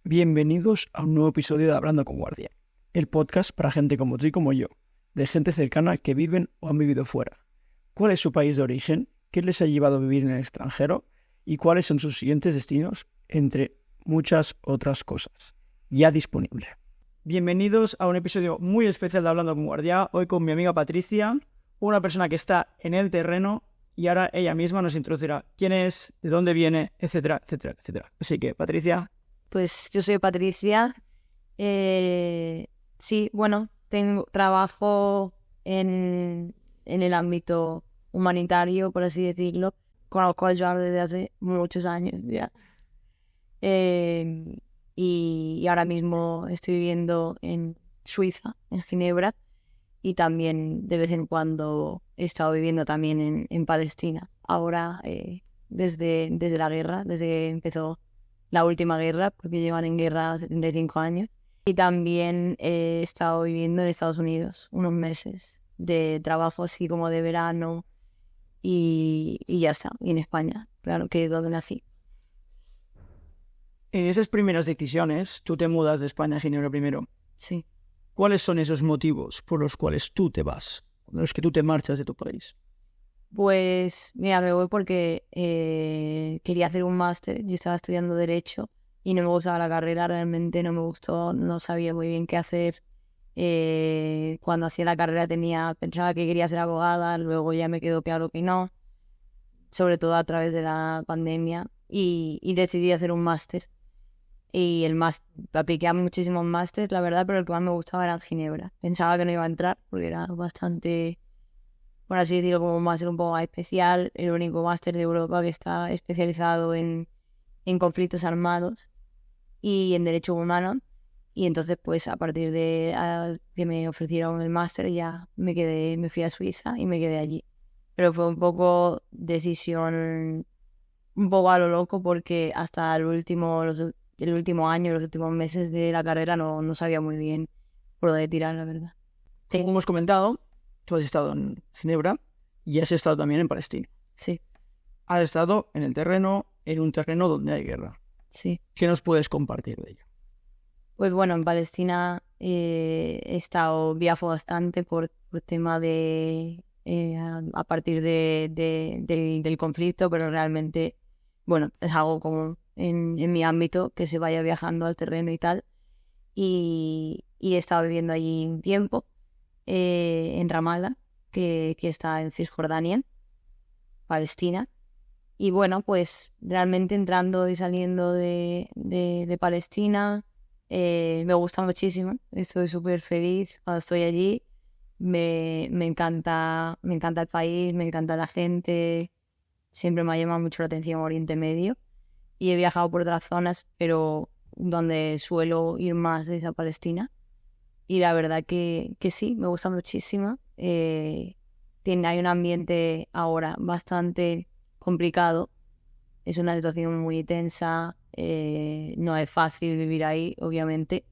Bienvenidos a un nuevo episodio de Hablando con Guardia, el podcast para gente como tú y como yo, de gente cercana que viven o han vivido fuera. ¿Cuál es su país de origen? ¿Qué les ha llevado a vivir en el extranjero? ¿Y cuáles son sus siguientes destinos? Entre muchas otras cosas. Ya disponible. Bienvenidos a un episodio muy especial de Hablando con Guardia, hoy con mi amiga Patricia, una persona que está en el terreno y ahora ella misma nos introducirá quién es, de dónde viene, etcétera, etcétera, etcétera. Así que, Patricia... Pues yo soy Patricia. Sí, bueno, trabajo en el ámbito humanitario, por así decirlo, con el cual yo hablo desde hace muchos años ya. Y ahora mismo estoy viviendo en Suiza, en Ginebra, y también de vez en cuando he estado viviendo también en Palestina. Ahora, desde la guerra, desde que empezó la última guerra, porque llevan en guerra 75 años. Y también he estado viviendo en Estados Unidos unos meses de trabajo así como de verano y ya está. Y en España, claro, que es donde nací. En esas primeras decisiones, tú te mudas de España a Ginebra primero. Sí. ¿Cuáles son esos motivos por los cuales tú te vas, por los que tú te marchas de tu país? Pues mira, me voy porque quería hacer un máster. Yo estaba estudiando Derecho y no me gustaba la carrera, realmente no me gustó, no sabía muy bien qué hacer. Cuando hacía la carrera pensaba que quería ser abogada, luego ya me quedó claro que no, sobre todo a través de la pandemia, y decidí hacer un máster. Y apliqué a muchísimos másteres, la verdad, pero el que más me gustaba era en Ginebra. Pensaba que no iba a entrar porque era bastante, por así decirlo, como un máster un poco más especial, el único máster de Europa que está especializado en conflictos armados y en derechos humanos. Y entonces, pues, a partir de que me ofrecieron el máster, ya me fui a Suiza y me quedé allí. Pero fue un poco decisión, un poco a lo loco, porque hasta el último año, los últimos meses de la carrera no sabía muy bien por dónde tirar, la verdad. Como hemos comentado, tú has estado en Ginebra y has estado también en Palestina. Sí. Has estado en el terreno, en un terreno donde hay guerra. Sí. ¿Qué nos puedes compartir de ello? Pues bueno, en Palestina he viajado bastante por tema de a partir del conflicto, pero realmente, bueno, es algo común en mi ámbito que se vaya viajando al terreno y tal. Y he estado viviendo allí un tiempo en Ramallah, que está en Cisjordania, Palestina. Y bueno, pues realmente entrando y saliendo de Palestina, me gusta muchísimo, estoy súper feliz cuando estoy allí, me encanta el país, me encanta la gente, siempre me ha llamado mucho la atención Oriente Medio y he viajado por otras zonas, pero donde suelo ir más es a Palestina y la verdad que sí, me gusta muchísimo. Hay un ambiente ahora bastante complicado, es una situación muy tensa, no es fácil vivir ahí, obviamente,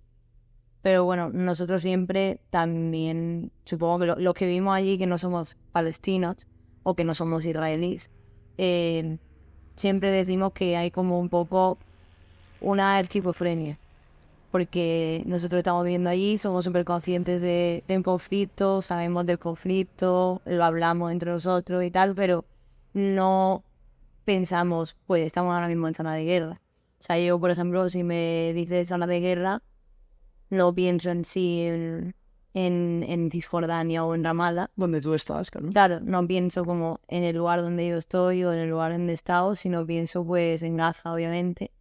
pero bueno, nosotros siempre también, supongo que los que vivimos allí, que no somos palestinos o que no somos israelíes, siempre decimos que hay como un poco una esquizofrenia, porque nosotros estamos viviendo allí, somos súper conscientes del conflicto, sabemos del conflicto, lo hablamos entre nosotros y tal, pero no pensamos, pues estamos ahora mismo en zona de guerra. O sea, yo, por ejemplo, si me dices zona de guerra, no pienso en sí en Cisjordania o en Ramallah. ¿Dónde tú estás, claro? Claro, no pienso como en el lugar donde yo estoy o en el lugar donde he estado, sino pienso pues en Gaza, obviamente.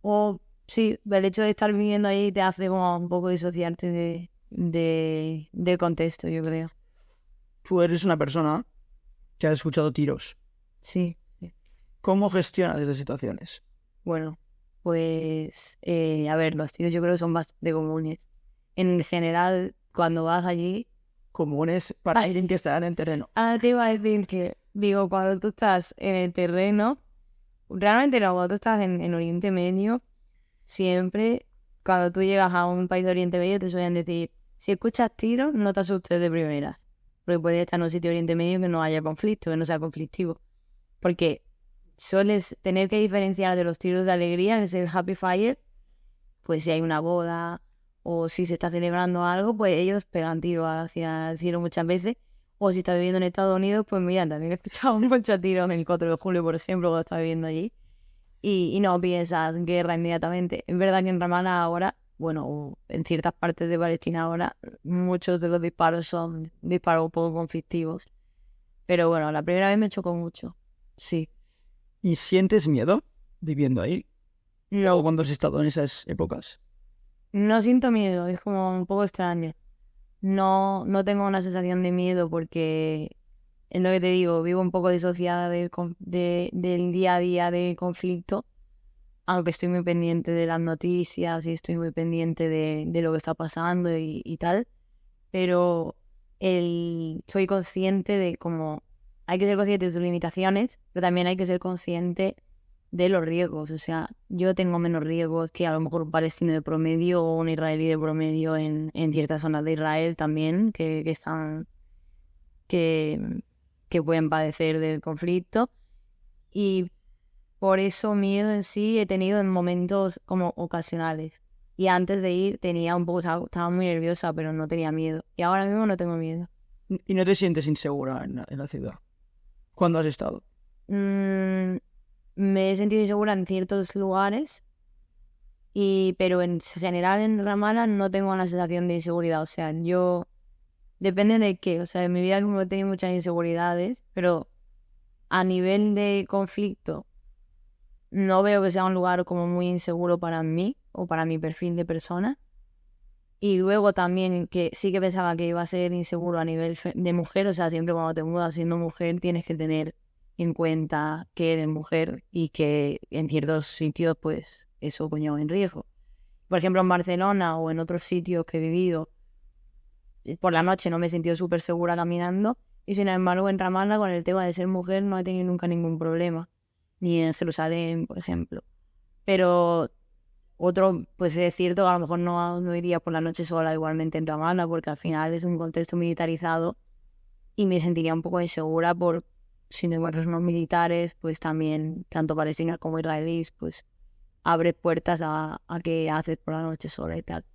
O sí, el hecho de estar viviendo ahí te hace como un poco disociarte del contexto, yo creo. Tú eres una persona que ha escuchado tiros. Sí. ¿Cómo gestionas esas situaciones? Bueno, pues, a ver, los tiros yo creo que son bastante comunes. En general, cuando vas allí... Comunes para alguien que está en el terreno. Te iba a decir que, digo, cuando tú estás en el terreno, realmente no, cuando tú estás en Oriente Medio, siempre, cuando tú llegas a un país de Oriente Medio, te suelen decir, si escuchas tiros, no te asustes de primeras. Porque puedes estar en un sitio de Oriente Medio que no haya conflicto, que no sea conflictivo. Porque sueles tener que diferenciar de los tiros de alegría, que es el happy fire, pues si hay una boda o si se está celebrando algo, pues ellos pegan tiro hacia el cielo muchas veces. O si está viviendo en Estados Unidos, pues mira, también he escuchado muchos tiros en el 4 de julio, por ejemplo, cuando estaba viviendo allí. Y no piensas guerra inmediatamente. Es verdad que en Ramallah ahora, bueno, o en ciertas partes de Palestina ahora, muchos de los disparos son disparos un poco conflictivos. Pero bueno, la primera vez me chocó mucho. Sí. ¿Y sientes miedo viviendo ahí? ¿O No, cuando has estado en esas épocas? no siento miedo, es como un poco extraño. No tengo una sensación de miedo porque es lo que te digo, vivo un poco disociada del día a día de conflicto, aunque estoy muy pendiente de las noticias y estoy muy pendiente de lo que está pasando y tal, pero soy consciente de cómo hay que ser consciente de sus limitaciones, pero también hay que ser consciente de los riesgos. O sea, yo tengo menos riesgos que a lo mejor un palestino de promedio o un israelí de promedio en ciertas zonas de Israel también, que, que pueden padecer del conflicto. Y por eso miedo en sí he tenido en momentos como ocasionales. Y antes de ir tenía un poco, estaba muy nerviosa, pero no tenía miedo. Y ahora mismo no tengo miedo. ¿Y no te sientes insegura en la ciudad? ¿Cuándo has estado? Me he sentido insegura en ciertos lugares, pero en general en Ramallah no tengo una sensación de inseguridad. O sea, yo... Depende de qué. O sea, en mi vida como he tenido muchas inseguridades, pero a nivel de conflicto no veo que sea un lugar como muy inseguro para mí o para mi perfil de persona. Y luego también que sí que pensaba que iba a ser inseguro a nivel de mujer. O sea, siempre cuando te mudas siendo mujer tienes que tener en cuenta que eres mujer y que en ciertos sitios pues eso conlleva en riesgo. Por ejemplo, en Barcelona o en otros sitios que he vivido, por la noche no me he sentido súper segura caminando y sin embargo en Ramallah con el tema de ser mujer no he tenido nunca ningún problema, ni en Jerusalén, por ejemplo. Pero otro, pues es cierto que a lo mejor no iría por la noche sola igualmente en Ramallah porque al final es un contexto militarizado y me sentiría un poco insegura por si no encuentras unos militares, pues también, tanto palestinos como israelíes, pues abre puertas a qué haces por la noche sola y tal.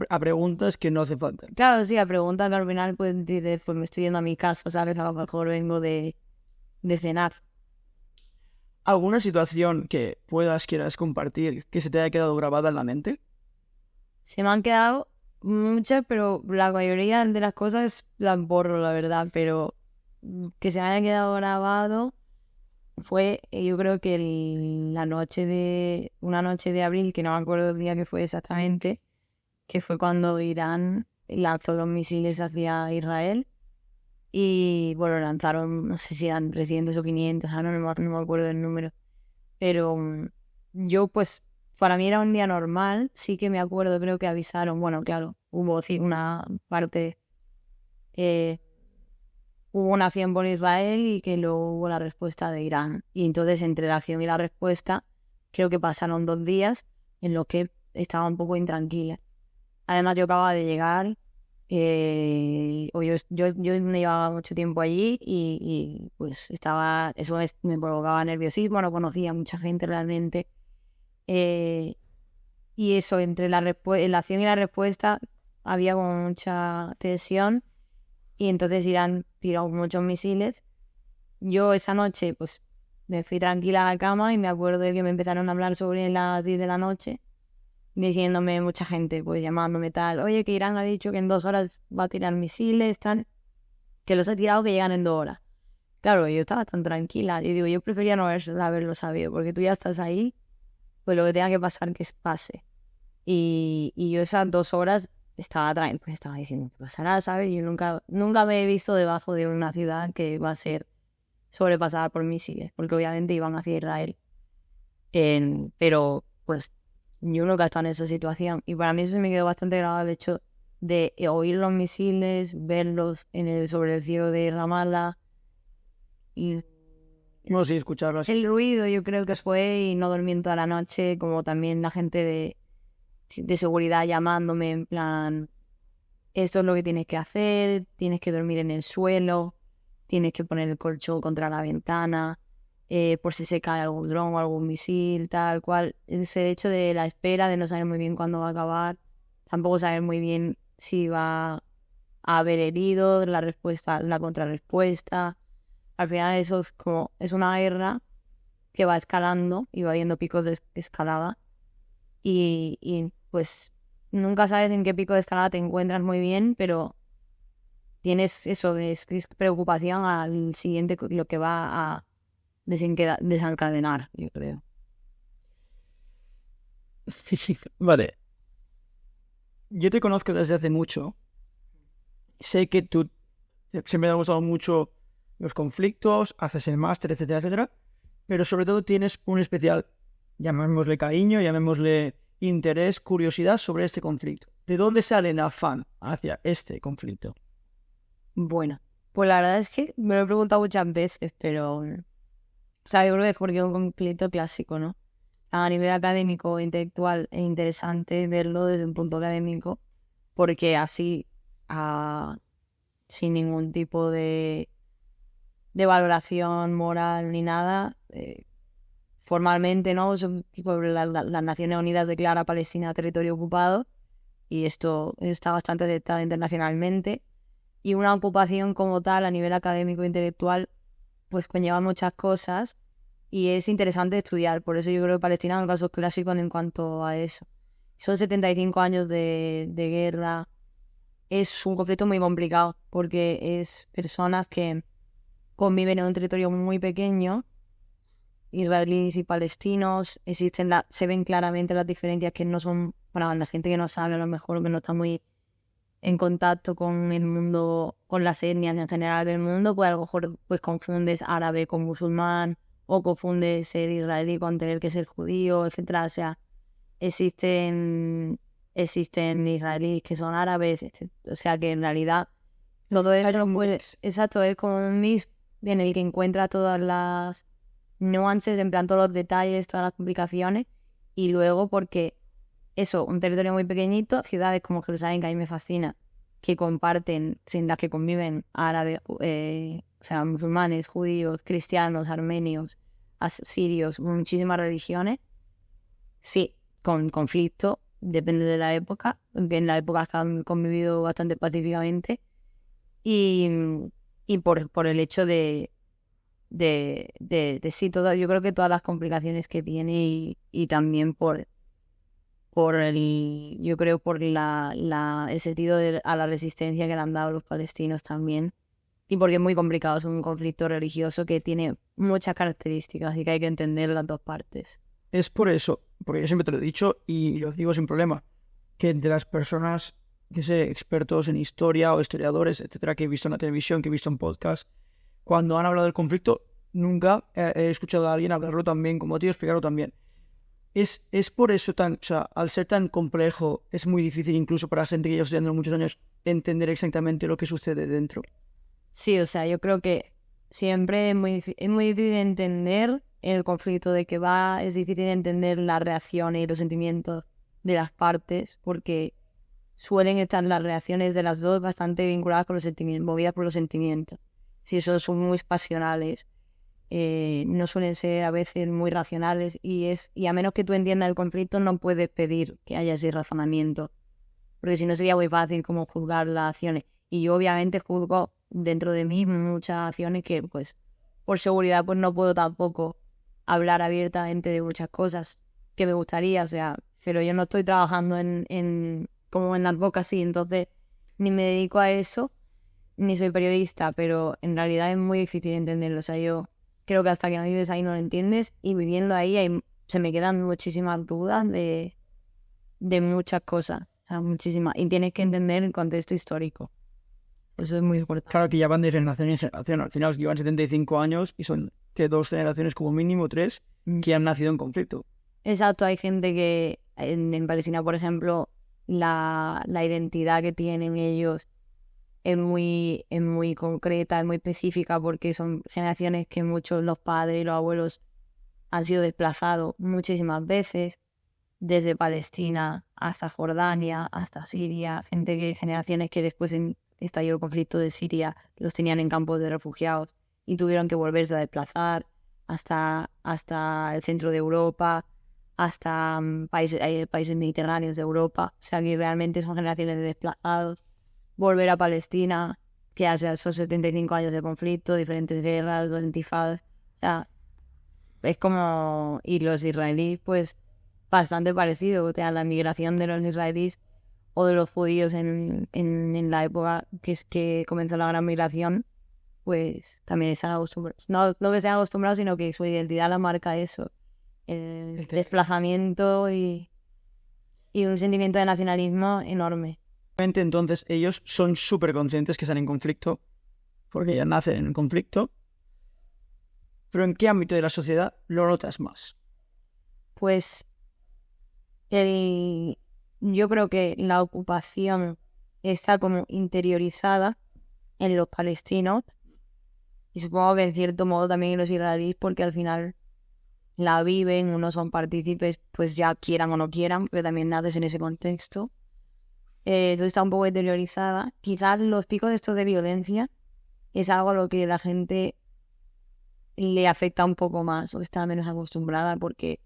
A preguntas que no hace falta. Claro, sí, a preguntas que al final pues dices, pues me estoy yendo a mi casa, ¿sabes? A lo mejor vengo de cenar. ¿Alguna situación que quieras compartir que se te haya quedado grabada en la mente? Se me han quedado muchas, pero la mayoría de las cosas las borro, la verdad, pero que se me haya quedado grabado fue, yo creo que una noche de abril, que no me acuerdo el día que fue exactamente, que fue cuando Irán lanzó los misiles hacia Israel y, bueno, lanzaron, no sé si eran 300 o 500, no me acuerdo del número, pero yo, pues, para mí era un día normal, sí que me acuerdo, creo que avisaron, bueno, claro, hubo una parte, hubo una acción por Israel y que luego hubo la respuesta de Irán. Y entonces, entre la acción y la respuesta, creo que pasaron 2 días en los que estaba un poco intranquila. Además, yo acababa de llegar, yo no llevaba mucho tiempo allí pues estaba, me provocaba nerviosismo, no conocía a mucha gente realmente. Y eso, entre la acción y la respuesta había como mucha tensión y entonces Irán tiró muchos misiles. Yo esa noche pues me fui tranquila a la cama y me acuerdo de que me empezaron a hablar sobre las 10 de la noche diciéndome mucha gente, pues llamándome tal, oye, que Irán ha dicho que en 2 horas va a tirar misiles, tal, que los ha tirado que llegan en 2 horas. Claro, yo estaba tan tranquila, yo digo, yo prefería no haberlo sabido, porque tú ya estás ahí, pues lo que tenga que pasar, que pase. Y yo esas 2 horas estaba diciendo, ¿qué pasará, sabes? Yo nunca me he visto debajo de una ciudad que va a ser sobrepasada por misiles, porque obviamente iban hacia Israel. Pero, pues, yo nunca he estado en esa situación. Y para mí eso me quedó bastante grabado el hecho de oír los misiles, verlos sobre el cielo de Ramallah. Y No, sí, escucharlo así. el ruido yo creo que fue y no dormí toda la noche, como también la gente de seguridad llamándome en plan, esto es lo que tienes que hacer, tienes que dormir en el suelo, tienes que poner el colchón contra la ventana, por si se cae algún dron o algún misil, tal cual. Ese hecho de la espera, de no saber muy bien cuándo va a acabar, tampoco saber muy bien si va a haber heridos, la respuesta, la contrarrespuesta. Al final eso es una guerra que va escalando y va habiendo picos de escalada y pues nunca sabes en qué pico de escalada te encuentras muy bien, pero tienes eso, es preocupación al siguiente, lo que va a desencadenar, yo creo. Vale. Yo te conozco desde hace mucho. Sé que tú siempre te han gustado mucho los conflictos, haces el máster, etcétera, etcétera, pero sobre todo tienes un especial, llamémosle cariño, llamémosle interés, curiosidad sobre este conflicto. ¿De dónde sale el afán hacia este conflicto? Bueno, pues la verdad es que me lo he preguntado muchas veces, pero... O sea, yo creo que es porque es un conflicto clásico, ¿no? A nivel académico, intelectual, es interesante verlo desde un punto académico, porque así, sin ningún tipo de valoración moral ni nada, formalmente, ¿no? Las Naciones Unidas declara Palestina territorio ocupado, y esto está bastante aceptado internacionalmente, y una ocupación como tal a nivel académico e intelectual pues conlleva muchas cosas y es interesante estudiar. Por eso yo creo que Palestina es un caso clásico en cuanto a eso. Son 75 años de guerra. Es un conflicto muy complicado porque es personas que conviven en un territorio muy pequeño, israelíes y palestinos. Se ven claramente las diferencias que no son, para la gente que no sabe, a lo mejor que no está muy en contacto con el mundo, con las etnias en general del mundo, pues a lo mejor pues confundes árabe con musulmán o confundes ser israelí con tener que ser judío, etcétera. O sea, existen israelíes que son árabes, o sea que en realidad todo eso pues, exacto, es como un mix en el que encuentra todas las nuances, en plan todos los detalles, todas las complicaciones, y luego porque eso, un territorio muy pequeñito, ciudades como Jerusalén, que a mí me fascina, que comparten, sin las que conviven árabes, o sea, musulmanes, judíos, cristianos, armenios, sirios, muchísimas religiones. Sí, con conflicto, depende de la época, que en la época han convivido bastante pacíficamente, y por el hecho de sí, todo, yo creo que todas las complicaciones que tiene y también yo creo por el sentido a la resistencia que le han dado los palestinos también, y porque es muy complicado, es un conflicto religioso que tiene muchas características y que hay que entender las dos partes. Es por eso, porque yo siempre te lo he dicho y lo digo sin problema, que de las personas, que sé, expertos en historia o historiadores, etcétera, que he visto en la televisión, que he visto en podcast, cuando han hablado del conflicto, nunca he escuchado a alguien hablarlo tan bien como a ti, explicarlo tan bien. Es por eso o sea, al ser tan complejo, es muy difícil incluso para gente que lleva estudiando muchos años entender exactamente lo que sucede dentro. Sí, o sea, yo creo que siempre es muy difícil entender el conflicto de que va, es difícil entender las reacciones y los sentimientos de las partes, porque suelen estar las reacciones de las dos bastante vinculadas con los sentimientos, movidas por los sentimientos. Si esos son muy pasionales, no suelen ser a veces muy racionales y a menos que tú entiendas el conflicto no puedes pedir que haya ese razonamiento, porque si no sería muy fácil como juzgar las acciones. Y yo obviamente juzgo dentro de mí muchas acciones que pues por seguridad pues no puedo tampoco hablar abiertamente de muchas cosas que me gustaría, o sea, pero yo no estoy trabajando como en la advocacy, entonces ni me dedico a eso ni soy periodista, pero en realidad es muy difícil entenderlo. O sea, yo creo que hasta que no vives ahí no lo entiendes, y viviendo ahí se me quedan muchísimas dudas de muchas cosas, o sea, muchísimas, y tienes que entender el contexto histórico. Eso es muy importante. Claro que ya van de generación en generación, al final llevan 75 años y son que 2 generaciones como mínimo, 3, que han nacido en conflicto. Exacto, hay gente que en Palestina, por ejemplo, la identidad que tienen ellos es muy concreta, es muy específica, porque son generaciones que muchos, los padres y los abuelos, han sido desplazados muchísimas veces, desde Palestina hasta Jordania, hasta Siria, generaciones que después estalló el conflicto de Siria, los tenían en campos de refugiados y tuvieron que volverse a desplazar hasta el centro de Europa, hasta países mediterráneos de Europa. O sea, que realmente son generaciones de desplazados. Volver a Palestina, que hace esos 75 años de conflicto, diferentes guerras, dos intifadas. O sea, es como... Y los israelíes, pues, bastante parecido. O sea, la migración de los israelíes o de los judíos en la época que comenzó la gran migración, pues también están acostumbrados. No que sean acostumbrados, sino que su identidad la marca eso. El desplazamiento y un sentimiento de nacionalismo enorme. Entonces ellos son súper conscientes que están en conflicto, porque ya nacen en conflicto. Pero ¿en qué ámbito de la sociedad lo notas más? Pues yo creo que la ocupación está como interiorizada en los palestinos y supongo que en cierto modo también en los israelíes, porque al final la viven, unos son partícipes, pues ya quieran o no quieran, porque también naces en ese contexto. Entonces está un poco interiorizada. Quizás los picos estos de violencia es algo a lo que la gente le afecta un poco más o está menos acostumbrada, porque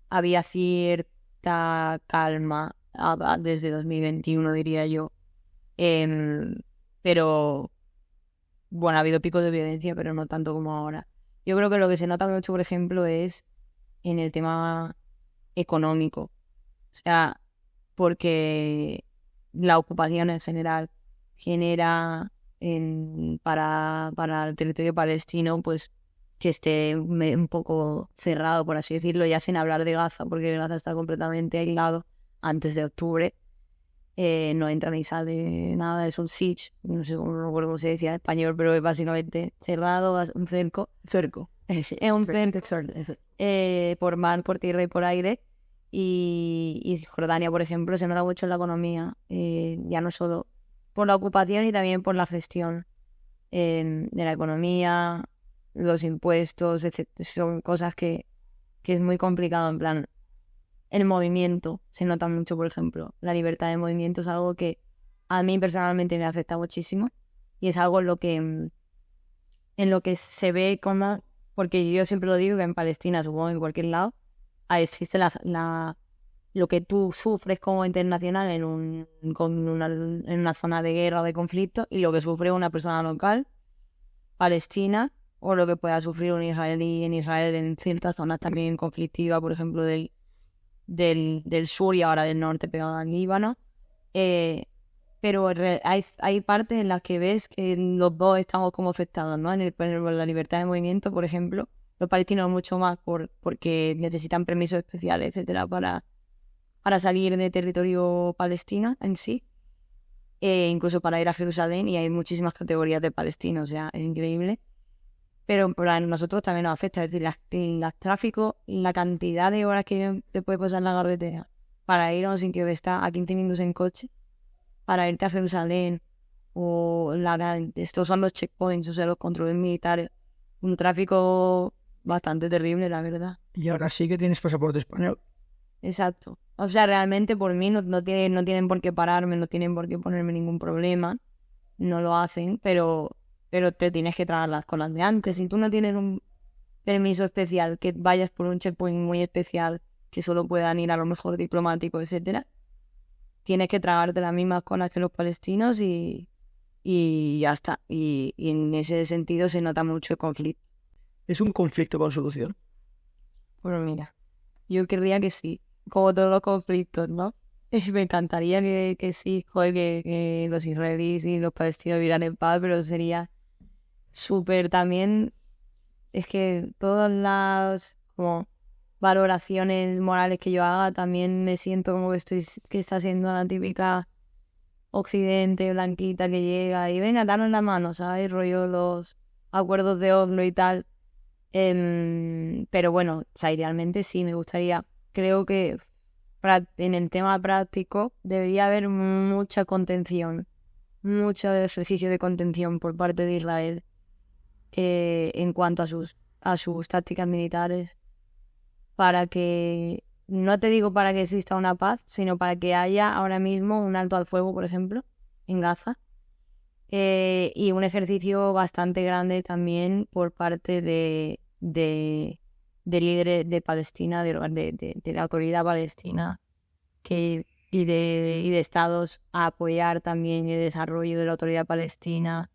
había cierta calma desde 2021, diría yo. Pero bueno, ha habido picos de violencia, pero no tanto como ahora. Yo creo que lo que se nota mucho, por ejemplo, es en el tema económico. O sea, porque la ocupación en general genera para el territorio palestino, pues que esté un poco cerrado, por así decirlo, ya sin hablar de Gaza, porque Gaza está completamente aislado antes de octubre. No entra ni sale nada, es un siege, no sé cómo se decía en español, pero es básicamente cerrado, un cerco. Cerco. Es un cerco por mar, por tierra y por aire. Y Jordania, por ejemplo, se nota mucho en la economía, ya no solo por la ocupación y también por la gestión de la economía, los impuestos, etc. Son cosas que es muy complicado, en plan, el movimiento se nota mucho, por ejemplo. La libertad de movimiento es algo que a mí personalmente me afecta muchísimo y es algo en lo que se ve como... Porque yo siempre lo digo que en Palestina, supongo en cualquier lado, existe lo que tú sufres como internacional en una zona de guerra o de conflicto y lo que sufre una persona local, palestina, o lo que pueda sufrir un israelí en Israel en ciertas zonas también conflictivas, por ejemplo, del sur y ahora del norte pegado al Líbano. Pero hay partes en las que ves que los dos estamos como afectados, ¿no? En la libertad de movimiento, por ejemplo, los palestinos mucho más porque necesitan permisos especiales, etcétera, para salir de territorio palestino en sí, incluso para ir a Jerusalén, y hay muchísimas categorías de palestinos, o sea, es increíble. Pero para nosotros también nos afecta, es decir, el tráfico, la cantidad de horas que te puede pasar en la carretera para ir a un sitio que está a 15 minutos en coche, para irte a Jerusalén, o estos son los checkpoints, o sea, los controles militares. Un tráfico bastante terrible, la verdad. Y ahora sí que tienes pasaporte español. Exacto. O sea, realmente por mí no tienen por qué pararme, no tienen por qué ponerme ningún problema. No lo hacen, pero te tienes que tragar las colas de antes. Si tú no tienes un permiso especial, que vayas por un checkpoint muy especial, que solo puedan ir a lo mejor diplomático, etcétera, tienes que tragarte las mismas colas que los palestinos y ya está. Y en ese sentido se nota mucho el conflicto. ¿Es un conflicto con solución? Bueno, mira, yo querría que sí, como todos los conflictos, ¿no? Me encantaría que sí, joder, que los israelíes y los palestinos vivieran en paz, pero sería súper también... Es que todas las como valoraciones morales que yo haga, también me siento como que está siendo la típica occidente blanquita que llega y venga, danos la mano, ¿sabes? Rollo los acuerdos de Oslo y tal. Pero bueno, o sea, idealmente sí, me gustaría. Creo que en el tema práctico debería haber mucha contención, mucho ejercicio de contención por parte de Israel en cuanto a sus tácticas militares, para que, no te digo para que exista una paz, sino para que haya ahora mismo un alto al fuego, por ejemplo, en Gaza, y un ejercicio bastante grande también por parte de de líderes de Palestina, de la autoridad palestina y de estados a apoyar también el desarrollo de la autoridad palestina,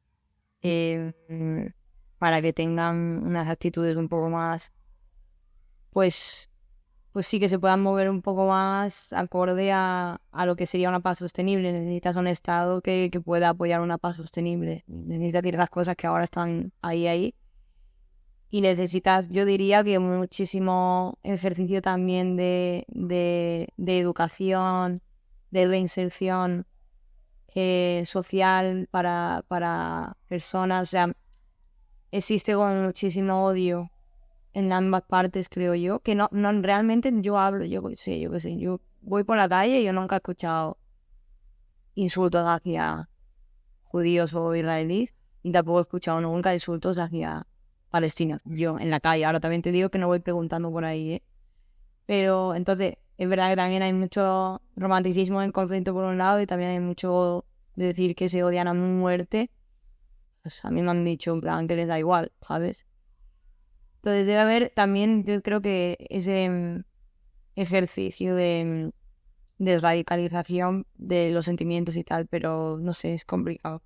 para que tengan unas actitudes un poco más, pues sí, que se puedan mover un poco más acorde a lo que sería una paz sostenible. Necesitas un Estado que pueda apoyar una paz sostenible. Necesitas ciertas cosas que ahora están ahí. Y necesitas, yo diría que muchísimo ejercicio también de educación, de reinserción social para personas. O sea, existe con muchísimo odio en ambas partes, creo yo, que no realmente yo qué sé, yo voy por la calle y yo nunca he escuchado insultos hacia judíos o israelíes, y tampoco he escuchado nunca insultos hacia Palestina, yo en la calle. Ahora también te digo que no voy preguntando por ahí, ¿eh? Pero entonces, es verdad que también hay mucho romanticismo en conflicto por un lado, y también hay mucho de decir que se odian a muerte. Pues a mí me han dicho en plan que les da igual, ¿sabes? Entonces debe haber también, yo creo que ese ejercicio de desradicalización de los sentimientos y tal, pero no sé, es complicado.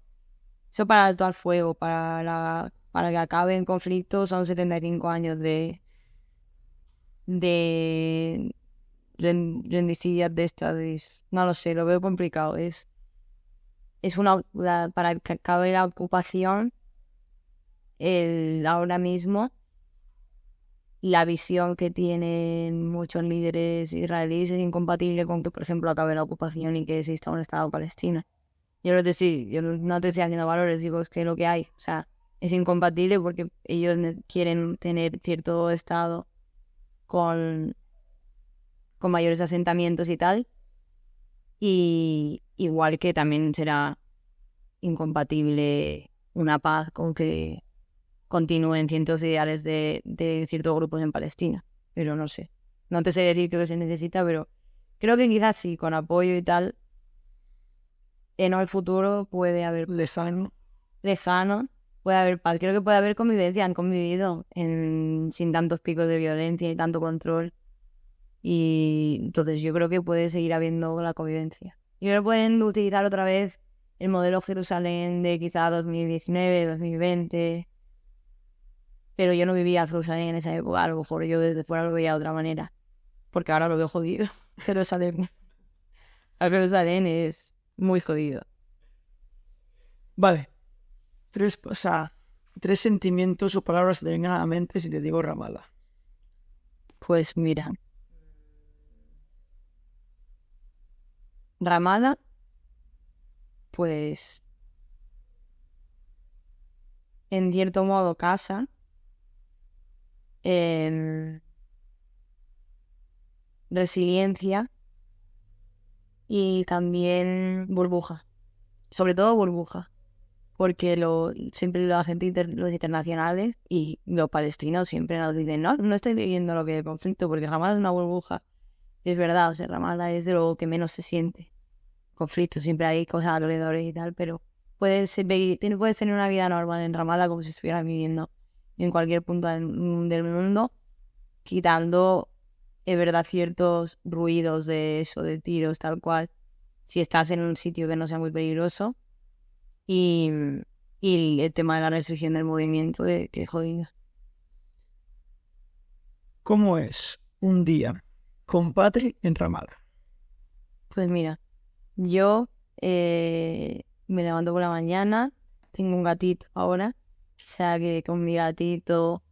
Eso para el alto al fuego, para que acabe el conflicto, son 75 años de rendicillas de estas. No lo sé, lo veo complicado. Para que acabe la ocupación, ahora mismo, la visión que tienen muchos líderes israelíes es incompatible con que, por ejemplo, acabe la ocupación y que exista un Estado palestino. Yo no te estoy haciendo valores, digo, es que lo que hay, o sea, es incompatible porque ellos quieren tener cierto Estado con mayores asentamientos y tal, y igual que también será incompatible una paz con que continúen ciertos ideales de ciertos grupos en Palestina, pero no sé, no te sé decir qué se necesita, pero creo que quizás sí, con apoyo y tal, en el futuro puede haber Lejano. Puede haber paz. Creo que puede haber convivencia. Han convivido sin tantos picos de violencia y tanto control. Y entonces yo creo que puede seguir habiendo la convivencia. Y ahora pueden utilizar otra vez el modelo Jerusalén de quizá 2019, 2020. Pero yo no vivía Jerusalén en esa época. A lo mejor yo desde fuera lo veía de otra manera. Porque ahora lo veo jodido. Jerusalén es muy jodido. Vale. Tres sentimientos o palabras que te vengan a la mente si te digo Ramallah. Pues mira, Ramallah, pues en cierto modo casa, resiliencia y también burbuja, sobre todo burbuja, porque siempre la gente, los internacionales y los palestinos siempre nos dicen, no estoy viviendo lo que es el conflicto, porque Ramallah es una burbuja. Es verdad, o sea, Ramallah es de lo que menos se siente. Conflicto, siempre hay cosas alrededor y tal, pero puedes tener una vida normal en Ramallah como si estuvieras viviendo en cualquier punto del mundo, quitando, es verdad, ciertos ruidos de eso, de tiros, tal cual, si estás en un sitio que no sea muy peligroso, y el tema de la restricción del movimiento, que es jodido. ¿Cómo es un día con Patri en Ramallah? Pues mira, yo me levanto por la mañana, tengo un gatito ahora, o sea que con mi gatito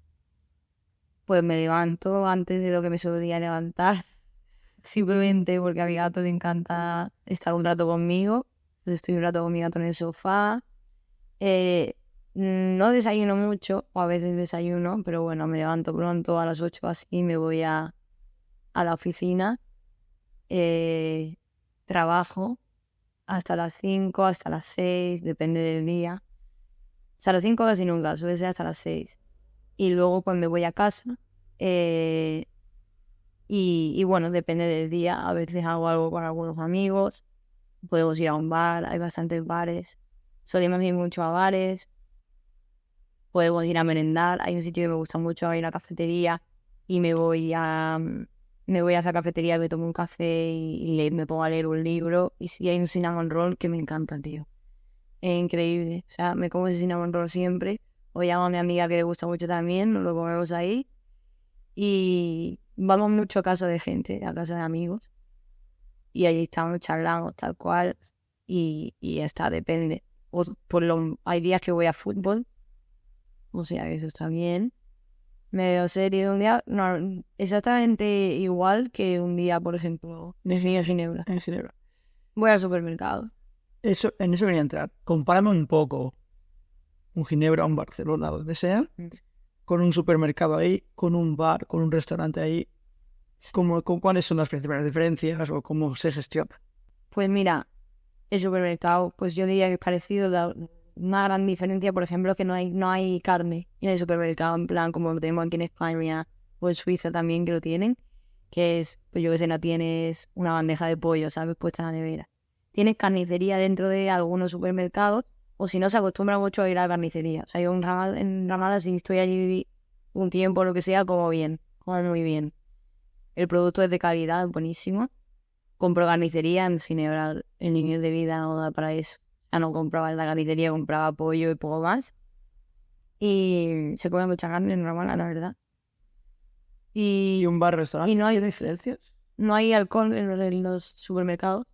pues me levanto antes de lo que me solía levantar, simplemente porque a mi gato le encanta estar un rato conmigo. Pues estoy un rato con mi gato en el sofá. No desayuno mucho, o a veces desayuno, pero bueno, me levanto pronto a las 8 así, me voy a la oficina, trabajo hasta las 5, hasta las 6, depende del día. Hasta las 5 casi nunca, suele ser hasta las 6. Y luego pues me voy a casa, y bueno, depende del día. A veces hago algo con algunos amigos, podemos ir a un bar, hay bastantes bares, solemos ir mucho a bares. podemos ir a merendar. Hay un sitio que me gusta mucho, hay una cafetería y me voy a esa cafetería, me tomo un café y me pongo a leer un libro. Y si hay un cinnamon roll que me encanta, tío. Es increíble. O sea, me como ese cinnamon roll siempre. O llamo a mi amiga que le gusta mucho también, nos lo comemos ahí. Y vamos mucho a casa de gente, a casa de amigos. Y allí estamos, charlamos tal cual. Y ya está, depende. Hay días que voy a fútbol. O sea, eso está bien. Me veo serie un día, no, exactamente igual que un día, por ejemplo, en Ginebra. En Ginebra. Voy al supermercado. En eso quería entrar. Compárame un poco un Ginebra, un Barcelona, donde sea, con un supermercado ahí, con un bar, con un restaurante ahí. ¿Cuáles son las principales diferencias o cómo se gestiona? Pues mira, el supermercado, pues yo diría que es parecido. Una gran diferencia, por ejemplo, que no hay carne en el supermercado, en plan como lo tenemos aquí en España o en Suiza también que lo tienen, que es, pues yo que sé, no tienes una bandeja de pollo, ¿sabes? Puesta en la nevera. Tienes carnicería dentro de algunos supermercados, o si no, se acostumbra mucho a ir a la carnicería. O sea, yo en Granada, si estoy allí un tiempo o lo que sea, como muy bien. El producto es de calidad, buenísimo. Compro carnicería en Ginebra, el nivel de vida no da para eso. Ya no compraba en la carnicería, compraba pollo y poco más. Y se come mucha carne en Ramala, la verdad. ¿Y un bar-restaurante? Y no hay diferencias. No hay alcohol en los supermercados.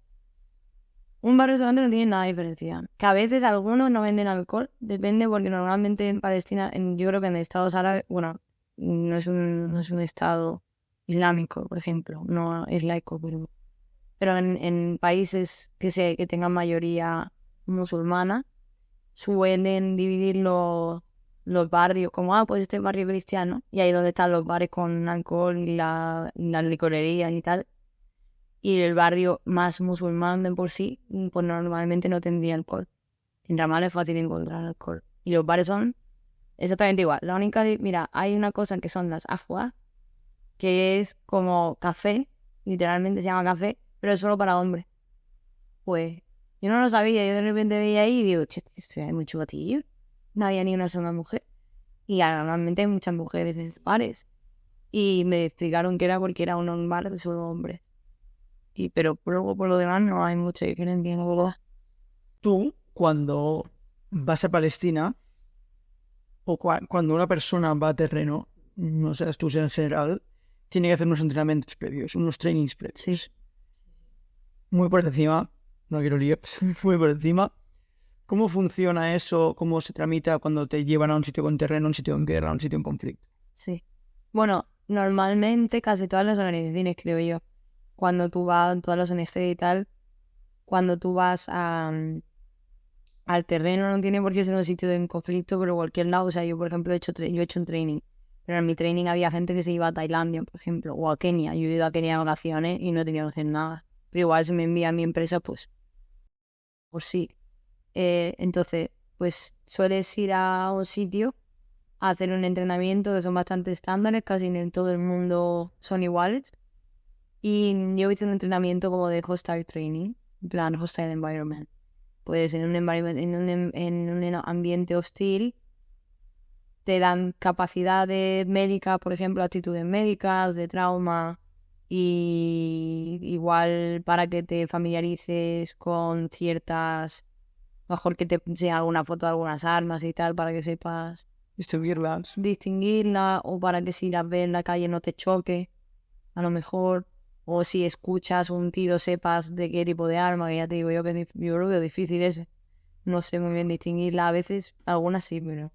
Un bar-restaurante no tiene nada de diferencia. Que a veces algunos no venden alcohol, depende porque normalmente en Palestina, yo creo que en estados árabes, bueno, no es un estado islámico, por ejemplo, no es laico, pero en países que tengan mayoría musulmana, suelen dividir los barrios como, pues este es barrio cristiano, y ahí donde están los bares con alcohol y las licorerías y tal. Y el barrio más musulmán de por sí, pues normalmente no tendría alcohol. En Ramallah es fácil encontrar alcohol. Y los bares son exactamente igual. La única, mira, hay una cosa que son las afuas, que es como café, literalmente se llama café, pero es solo para hombres. Pues yo no lo sabía, yo de repente veía ahí y digo, che, esto hay mucho gatillo. No había ni una sola mujer. Y normalmente hay muchas mujeres en esos bares. Y me explicaron que era porque era un bar de solo hombres. Pero luego por lo demás no hay mucha diferencia, la verdad. Tú, cuando vas a Palestina, o cuando una persona va a terreno, no sé, tú en general, tiene que hacer unos entrenamientos previos, unos trainings previos. Sí. Muy por encima, no quiero líos, muy por encima. ¿Cómo funciona eso? ¿Cómo se tramita cuando te llevan a un sitio con terreno, a un sitio en guerra, a un sitio en conflicto? Sí. Bueno, normalmente casi todas las organizaciones, creo yo, cuando tú vas, todas las ONG y tal, cuando tú vas al terreno, no tiene por qué ser un sitio en conflicto, pero cualquier lado. O sea, yo, por ejemplo, yo he hecho un training, pero en mi training había gente que se iba a Tailandia, por ejemplo, o a Kenia. Yo he ido a Kenia de vacaciones y no tenía que hacer nada. Pero igual si me envía a mi empresa, pues sí. Entonces, pues sueles ir a un sitio a hacer un entrenamiento que son bastante estándares, casi en todo el mundo son iguales. Y yo hice un entrenamiento como de hostile training, en plan hostile environment. Pues en un ambiente hostil te dan capacidades médicas, por ejemplo, actitudes médicas, de trauma, y igual para que te familiarices con ciertas, mejor que te enseñe alguna foto de algunas armas y tal, para que sepas distinguirla, o para que si las ves en la calle no te choque, a lo mejor. O si escuchas un tiro sepas de qué tipo de arma, que ya te digo yo que yo lo veo difícil ese. No sé muy bien distinguirla, a veces algunas sí, pero...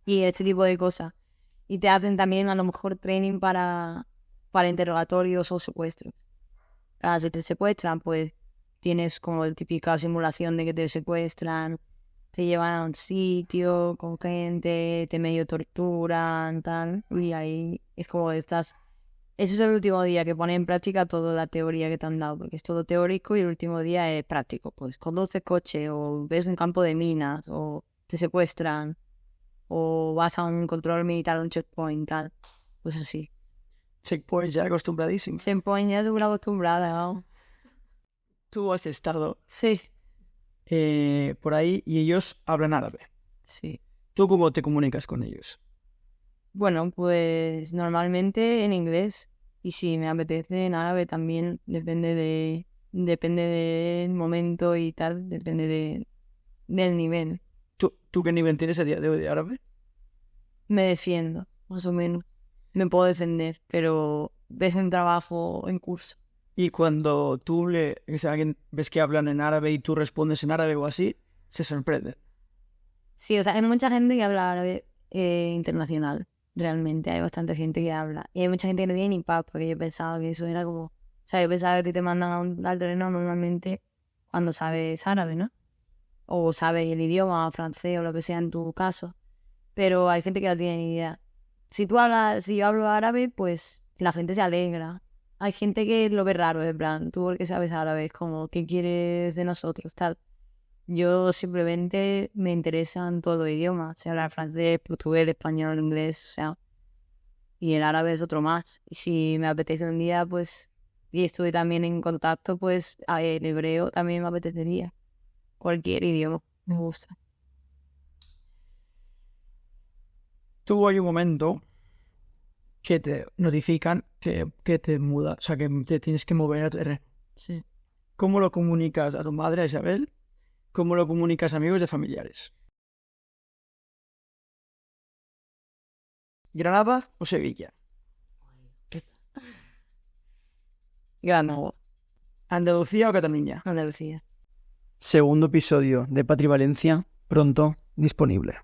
Y este tipo de cosas. Y te hacen también a lo mejor training para interrogatorios o secuestros. Para si te secuestran, pues tienes como la típica simulación de que te secuestran, te llevan a un sitio con gente, te medio torturan, tal. Y ahí es como estás... Ese es el último día que pones en práctica toda la teoría que te han dado, porque es todo teórico y el último día es práctico. Pues conduces coche, o ves un campo de minas, o te secuestran, o vas a un control militar, un checkpoint, tal. Pues así. Checkpoint ya acostumbradísimo. Checkpoint ya es una acostumbrada, ¿no? Tú has estado Sí. por ahí y ellos hablan árabe. Sí. ¿Tú cómo te comunicas con ellos? Bueno, pues normalmente en inglés y si me apetece en árabe también, depende del momento y tal, del nivel. ¿Tú qué nivel tienes a día de hoy de árabe? Me defiendo, más o menos. Me puedo defender, pero ves en trabajo, en curso. Y cuando alguien ves que hablan en árabe y tú respondes en árabe o así, se sorprende. Sí, o sea, hay mucha gente que habla árabe internacional, realmente. Hay bastante gente que habla. Y hay mucha gente que no tiene ni paz, porque yo pensaba que eso era como... O sea, yo pensaba que a ti te mandan al terreno normalmente cuando sabes árabe, ¿no? O sabes el idioma, francés o lo que sea en tu caso. Pero hay gente que no tiene ni idea. Si yo hablo árabe, pues la gente se alegra. Hay gente que lo ve raro, en plan, tú porque sabes árabe, es como, ¿qué quieres de nosotros? Tal. Yo simplemente me interesan todos los idiomas, sea hablar francés, portugués, español, inglés, o sea, y el árabe es otro más. Y si me apetece un día, pues, y estoy también en contacto, pues, el hebreo también me apetecería. Cualquier idioma me gusta. Tú hay un momento que te notifican que te mudas, o sea, que te tienes que mover a terreno. Sí. ¿Cómo lo comunicas a tu madre, a Isabel? ¿Cómo lo comunicas a amigos y a familiares? ¿Granada o Sevilla? Granada, ¿Andalucía o Cataluña? Andalucía. Segundo episodio de Patri Valencia, pronto disponible.